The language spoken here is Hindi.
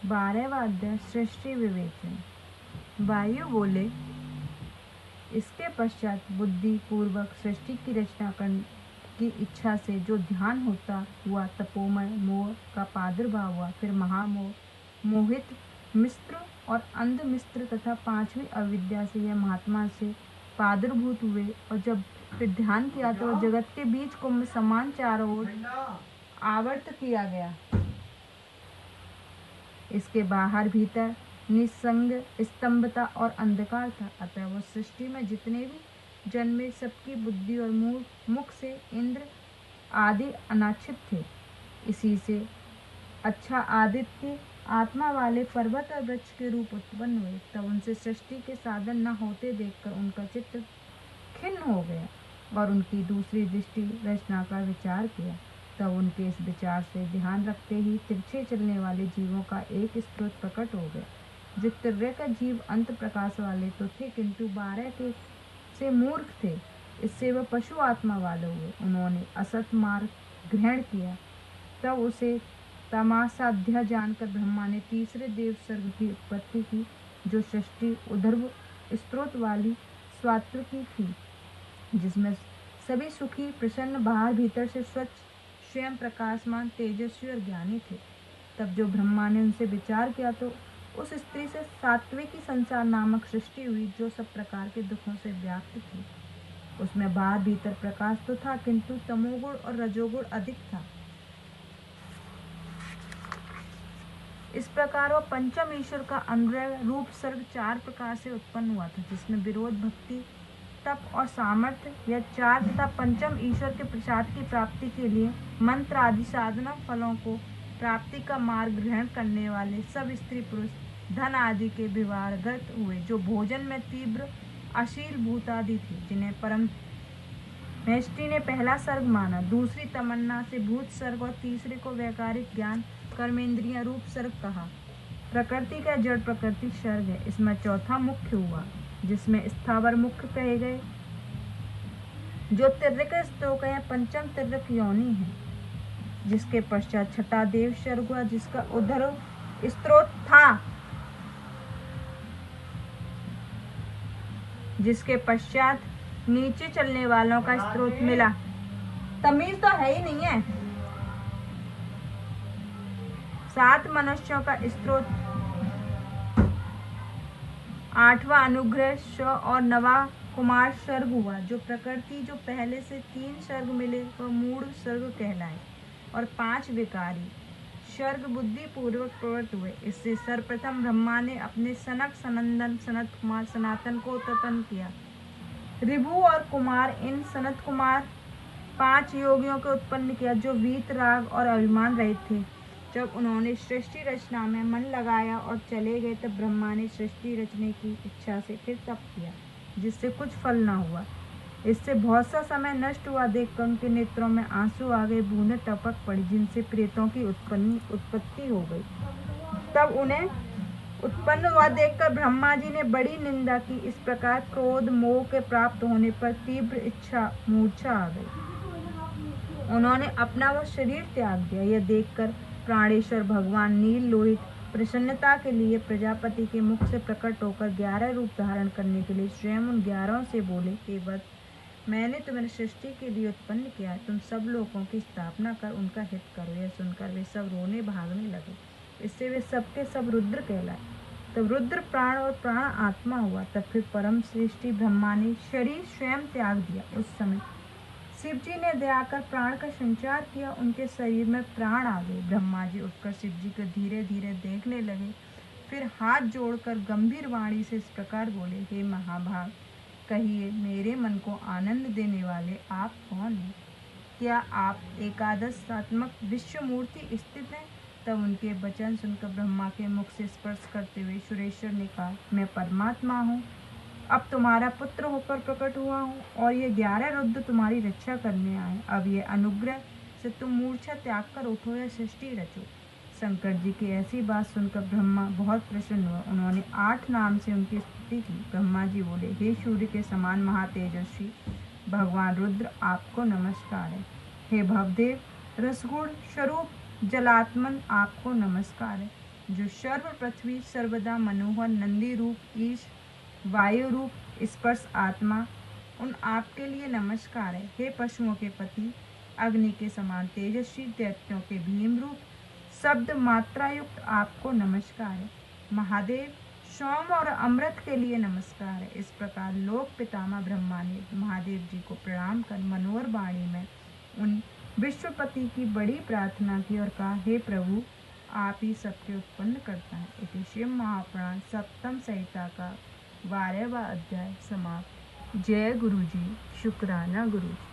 12वां अध्याय सृष्टि विवेचन। वायु बोले, इसके पश्चात बुद्धि पूर्वक सृष्टि की रचना करने की इच्छा से जो ध्यान होता हुआ तपोमय मोह का प्रादुर्भाव हुआ, फिर महामोह, मोहित मिस्र और अंध मिस्र तथा 5वीं अविद्या से यह महात्मा से प्रादुर्भूत हुए, और जब फिर ध्यान किया तो जगत के बीच कुंभ समान चारों ओर आवर्त किया गया। इसके बाहर भीतर निसंग स्तंभता और अंधकार था। अतः वह सृष्टि में जितने भी जन्मे सबकी बुद्धि और मुख से इंद्र आदि अनाच्छित थे। इसी से अच्छा आदित्य आत्मा वाले पर्वत और वृक्ष के रूप उत्पन्न हुए। तब उनसे सृष्टि के साधन न होते देखकर उनका चित्त खिन्न हो गया और उनकी दूसरी दृष्टि रचना का विचार किया। तब उनके इस विचार से ध्यान रखते ही तिरछे चलने वाले जीवों का एक स्रोत प्रकट हो गया। जो तिर्यक जीव अंत प्रकाश वाले तो थे, किंतु 12 के से मूर्ख थे। इससे वह पशु आत्मा वाले हुए। उन्होंने असत मार्ग ग्रहण किया। तब उसे तमासाध्या जानकर ब्रह्मा ने तीसरे देव सर्ग की उत्पत्ति की, जो सृष्टि उदर्भ स्रोत वाली स्वात्र की थी, जिसमें सभी सुखी प्रसन्न बाहर भीतर से स्वच्छ स्वयं प्रकाशमान तेजस्वी और ज्ञानी थे। तब जो ब्रह्मा ने उनसे विचार किया तो उस स्त्री से सात्विकी संसार नामक सृष्टि हुई, जो सब प्रकार के दुखों से व्याप्त थी। उसमें बाहर भीतर प्रकाश तो था, किंतु तमोगुण और रजोगुण अधिक था। इस प्रकार वह पंचम ईश्वर का अनुग्रह रूप सर्ग 4 प्रकार से उत्पन्न हुआ था, जिसमें विरोध, भक्ति, तप और सामर्थ्य यह 4 तथा पंचम ईश्वर के प्रसाद की प्राप्ति के लिए मंत्र आदि साधना फलों को प्राप्ति का मार्ग ग्रहण करने वाले सब स्त्री पुरुष धन आदि के विवाहगत हुए, जो भोजन में तीव्र अशील भूतादि थे, जिन्हें परम मेष्टि ने पहला सर्ग माना, दूसरी तमन्ना से भूत सर्ग और तीसरे को वैकारिक ज्ञान कर्मेंद्रिय रूप सर्ग कहा। प्रकृति का जड़ प्रकृति सर्ग है। इसमें चौथा मुख्य हुआ, जिसमें स्थावर मुख्य कहे गए, जो तिर्यक स्तोक है, पंचम तिर्यक योनि है। जिसके पश्चात छठा देव सर्ग हुआ, जिसका उधर स्त्रोत था। जिसके पश्चात नीचे चलने वालों का स्त्रोत मिला। तमीज तो है ही नहीं है। 7 मनुष्यों का स्त्रोत, 8वां अनुग्रह स्व और 9वां कुमार सर्ग हुआ। जो प्रकृति जो पहले से 3 सर्ग मिले वह मूढ़ सर्ग कहलाए, और 5 विकारी सर्ग बुद्धि पूर्वक प्रवृत्त हुए। इससे सर्वप्रथम ब्रह्मा ने अपने सनक सनंदन सनत कुमार सनातन को उत्पन्न किया। ऋभु और कुमार इन सनत कुमार 5 योगियों को उत्पन्न किया, जो वीत राग और अभिमान रहित थे। जब उन्होंने सृष्टि रचना में मन लगाया और चले गए, तब ब्रह्मा ने सृष्टि रचने की इच्छा से फिर तप किया, जिससे कुछ फल न हुआ। इससे बहुत सा समय नष्ट हुआ देखकर उनके नेत्रों में आंसू आ गए, बूंदें टपक पड़ी, जिनसे प्रेतों की उत्पत्ति हो गई। तब उन्हें उत्पन्न हुआ देखकर ब्रह्मा जी ने बड़ी निंदा की। इस प्रकार क्रोध मोह के प्राप्त होने पर तीव्र इच्छा मूर्छा आ गई। उन्होंने अपना वह शरीर त्याग दिया। यह देखकर प्राणेश्वर भगवान नील लोहित प्रसन्नता के लिए प्रजापति के मुख से प्रकट होकर 11 रूप धारण करने के लिए स्वयं उन 11 से बोले, हे वत्स, मैंने तुम्हें सृष्टि के लिए उत्पन्न किया है। तुम सब लोगों की स्थापना कर उनका हित करो। यह सुनकर वे सब रोने भागने लगे। इससे वे सबके सब रुद्र कहलाए। तब रुद्र प्राण और प्राण आत्मा हुआ। तब फिर परम सृष्टि ब्रह्मा ने शरीर स्वयं त्याग दिया। उस समय शिव जी ने दया कर प्राण का संचार किया। उनके शरीर में प्राण आ गए। ब्रह्मा जी उठकर शिव जी को धीरे धीरे देखने लगे। फिर हाथ जोड़कर गंभीर वाणी से इस प्रकार बोले, हे महाभाग, कहिए, मेरे मन को आनंद देने वाले आप कौन हैं? क्या आप एकादशात्मक विश्व मूर्ति स्थित हैं? तब उनके वचन सुनकर ब्रह्मा के मुख से स्पर्श करते हुए सुरेश्वर ने कहा, मैं परमात्मा हूँ, अब तुम्हारा पुत्र होकर प्रकट हुआ हूँ, और ये 11 रुद्र तुम्हारी रक्षा करने आए। अब ये अनुग्रह से तुम मूर्छा त्याग कर उठो या सृष्टि रचो। शंकर जी की ऐसी बात सुनकर ब्रह्मा बहुत प्रसन्न हुआ। उन्होंने 8 नाम से उनकी स्तुति की। ब्रह्मा जी बोले, हे सूर्य के समान महातेजस्वी भगवान रुद्र, आपको नमस्कार है। हे भवदेव रसगुण स्वरूप जलात्मन, आपको नमस्कार है। जो सर्व पृथ्वी सर्वदा मनोहर नंदी रूप ईश वायु रूप स्पर्श आत्मा, उन आपके लिए नमस्कार है। हे पशुओं के पति, अग्नि के समान तेजस्वी दैत्यों के भीम रूप शब्द मात्रा युक्त आपको नमस्कार है। महादेव, सोम और अमृत के लिए नमस्कार है। इस प्रकार लोक पितामह ब्रह्मा ने महादेव जी को प्रणाम कर मनोहर वाणी में उन विश्वपति की बड़ी प्रार्थना की और कहा, हे प्रभु, आप ही सबके उत्पन्न करता है। इति शिव महापुराण सप्तम संहिता का 12वां अध्याय समाप्त। जय गुरु जी, शुक्राना गुरु जी।